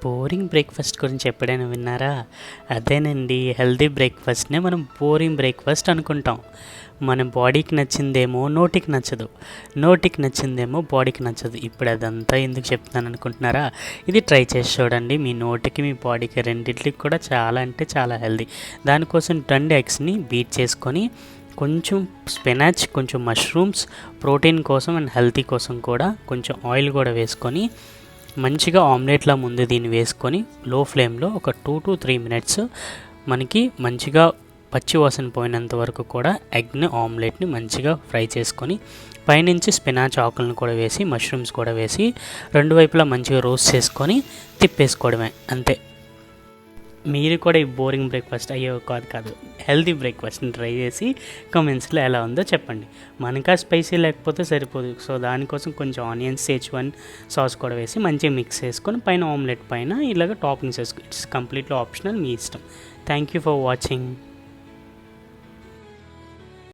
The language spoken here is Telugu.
బోరింగ్ బ్రేక్ఫాస్ట్ గురించి ఎప్పుడైనా విన్నారా? అదేనండి, హెల్తీ బ్రేక్ఫాస్ట్నే మనం బోరింగ్ బ్రేక్ఫాస్ట్ అనుకుంటాం. మన బాడీకి నచ్చిందేమో నోటికి నచ్చదు, నోటికి నచ్చిందేమో బాడీకి నచ్చదు. ఇప్పుడు అదంతా ఎందుకు చెప్తున్నాను అనుకుంటున్నారా? ఇది ట్రై చేసి చూడండి. మీ నోటికి మీ బాడీకి రెండింటికి కూడా చాలా అంటే చాలా హెల్తీ. దానికోసం 2 ఎగ్స్ని బీట్ చేసుకొని కొంచెం స్పినాచ్, కొంచెం మష్రూమ్స్, ప్రోటీన్ కోసం అండ్ హెల్తీ కోసం కూడా కొంచెం ఆయిల్ కూడా వేసుకొని మంచిగా ఆమ్లెట్లా ముందు దీన్ని వేసుకొని లో ఫ్లేమ్లో ఒక 2 to 3 minutes మనకి మంచిగా పచ్చి వాసన పోయినంత వరకు కూడా ఎగ్ని ఆమ్లెట్ని మంచిగా ఫ్రై చేసుకొని పైనుంచి స్పినాచ్ ఆకులను కూడా వేసి మష్రూమ్స్ కూడా వేసి 2 వైపులా మంచిగా రోస్ట్ చేసుకొని తిప్పేసుకోవడమే, అంతే. మీరు కూడా ఈ బోరింగ్ బ్రేక్ఫాస్ట్ కాదు హెల్తీ బ్రేక్ఫాస్ట్ని ట్రై చేసి కామెంట్స్లో ఎలా ఉందో చెప్పండి. మనకా స్పైసీ లేకపోతే సరిపోదు, సో దానికోసం కొంచెం ఆనియన్స్, సేజ్వాన్ సాస్ కూడా వేసి మంచిగా మిక్స్ చేసుకొని పైన ఆమ్లెట్ పైన ఇలాగ టాపింగ్స్ వేసుకో. ఇట్స్ కంప్లీట్లీ ఆప్షనల్, మీ ఇష్టం. Thank you for watching.